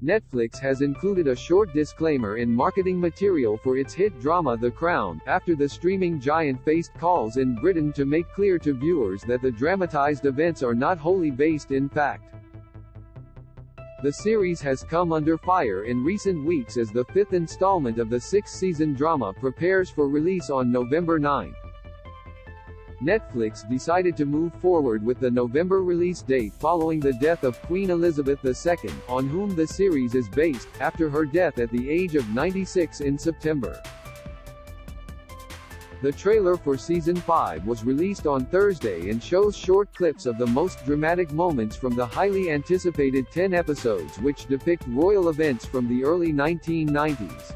Netflix has included a short disclaimer in marketing material for its hit drama The Crown, after the streaming giant faced calls in Britain to make clear to viewers that the dramatized events are not wholly based in fact. The series has come under fire in recent weeks as the fifth installment of the six-season drama prepares for release on November 9. Netflix decided to move forward with the November release date following the death of Queen Elizabeth II, on whom the series is based, after her death at the age of 96 in September. The trailer for Season 5 was released on Thursday and shows short clips of the most dramatic moments from the highly anticipated 10 episodes which depict royal events from the early 1990s.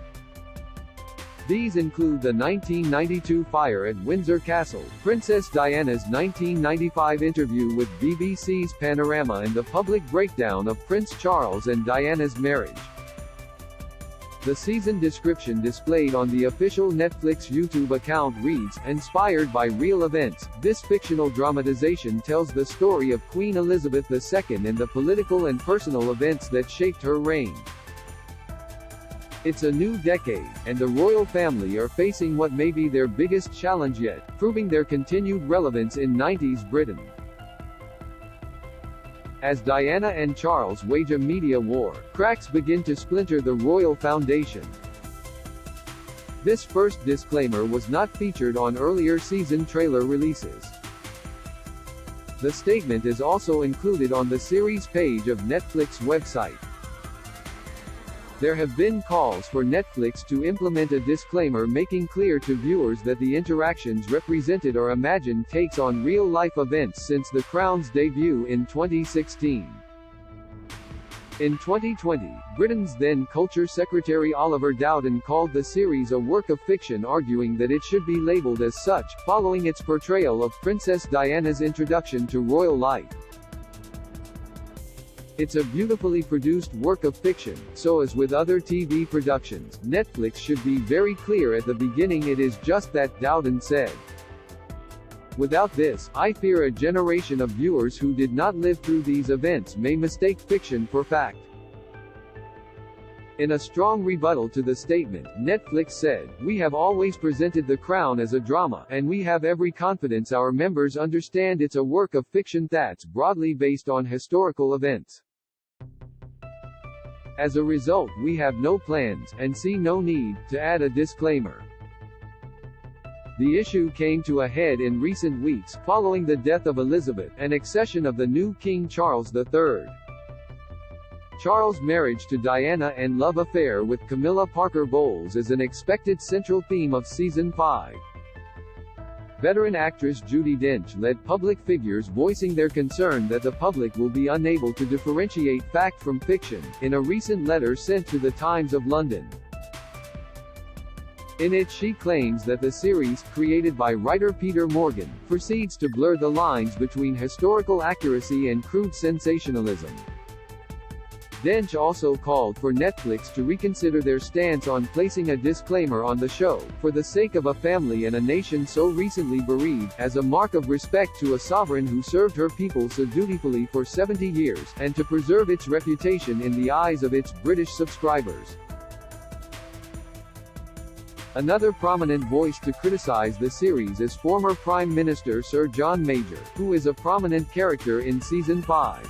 These include the 1992 fire at Windsor Castle, Princess Diana's 1995 interview with BBC's Panorama, and the public breakdown of Prince Charles and Diana's marriage. The season description displayed on the official Netflix YouTube account reads, "Inspired by real events, this fictional dramatization tells the story of Queen Elizabeth II and the political and personal events that shaped her reign." It's a new decade, and the royal family are facing what may be their biggest challenge yet, proving their continued relevance in 90s Britain. As Diana and Charles wage a media war, cracks begin to splinter the royal foundation. This first disclaimer was not featured on earlier season trailer releases. The statement is also included on the series page of Netflix website. There have been calls for Netflix to implement a disclaimer making clear to viewers that the interactions represented or imagined takes on real-life events since The Crown's debut in 2016. In 2020, Britain's then Culture Secretary Oliver Dowden called the series a work of fiction, arguing that it should be labeled as such, following its portrayal of Princess Diana's introduction to royal life. "It's a beautifully produced work of fiction, so as with other TV productions, Netflix should be very clear at the beginning it is just that," Dowden said. "Without this, I fear a generation of viewers who did not live through these events may mistake fiction for fact." In a strong rebuttal to the statement, Netflix said, "We have always presented The Crown as a drama, and we have every confidence our members understand it's a work of fiction that's broadly based on historical events. As a result, we have no plans, and see no need, to add a disclaimer." The issue came to a head in recent weeks, following the death of Elizabeth, and accession of the new King Charles III. Charles' marriage to Diana and love affair with Camilla Parker Bowles is an expected central theme of Season 5. Veteran actress Judi Dench led public figures voicing their concern that the public will be unable to differentiate fact from fiction, in a recent letter sent to the Times of London. In it she claims that the series, created by writer Peter Morgan, proceeds to blur the lines between historical accuracy and crude sensationalism. Dench also called for Netflix to reconsider their stance on placing a disclaimer on the show, for the sake of a family and a nation so recently bereaved, as a mark of respect to a sovereign who served her people so dutifully for 70 years, and to preserve its reputation in the eyes of its British subscribers. Another prominent voice to criticize the series is former Prime Minister Sir John Major, who is a prominent character in Season 5.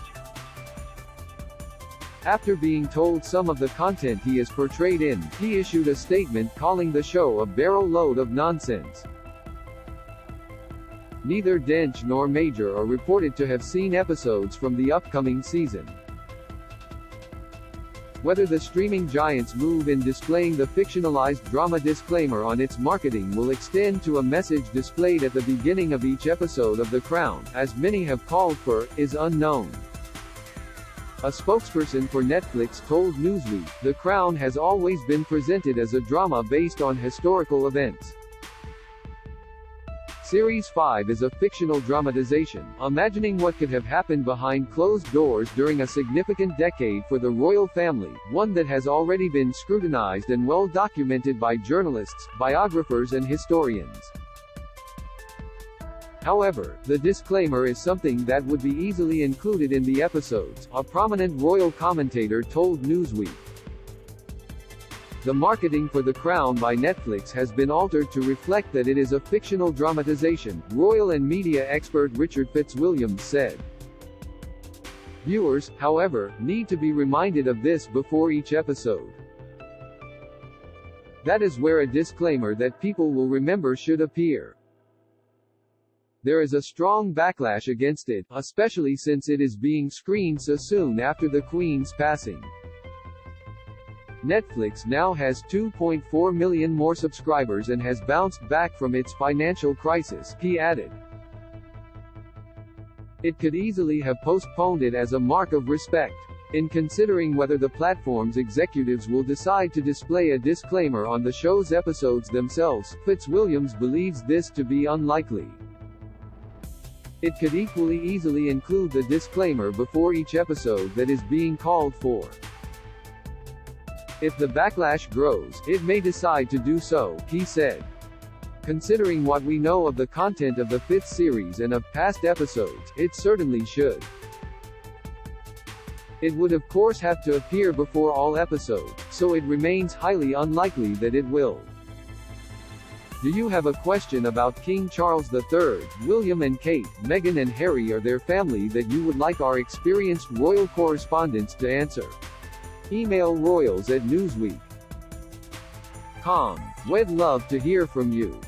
After being told some of the content he is portrayed in, he issued a statement calling the show a barrel load of nonsense. Neither Dench nor Major are reported to have seen episodes from the upcoming season. Whether the streaming giant's move in displaying the fictionalized drama disclaimer on its marketing will extend to a message displayed at the beginning of each episode of The Crown, as many have called for, is unknown. A spokesperson for Netflix told Newsweek, "The Crown has always been presented as a drama based on historical events. Series 5 is a fictional dramatization, imagining what could have happened behind closed doors during a significant decade for the royal family, one that has already been scrutinized and well documented by journalists, biographers and historians." However, the disclaimer is something that would be easily included in the episodes, a prominent royal commentator told Newsweek. The marketing for The Crown by Netflix has been altered to reflect that it is a fictional dramatization, royal and media expert Richard Fitzwilliams said. Viewers, however, need to be reminded of this before each episode. That is where a disclaimer that people will remember should appear. There is a strong backlash against it, especially since it is being screened so soon after the Queen's passing. Netflix now has 2.4 million more subscribers and has bounced back from its financial crisis, he added. It could easily have postponed it as a mark of respect. In considering whether the platform's executives will decide to display a disclaimer on the show's episodes themselves, Fitzwilliams believes this to be unlikely. It could equally easily include the disclaimer before each episode that is being called for. If the backlash grows, it may decide to do so, he said. Considering what we know of the content of the 5th series and of past episodes, it certainly should. It would of course have to appear before all episodes, so it remains highly unlikely that it will. Do you have a question about King Charles III, William and Kate, Meghan and Harry or their family that you would like our experienced royal correspondents to answer? Email royals@newsweek.com. We'd love to hear from you.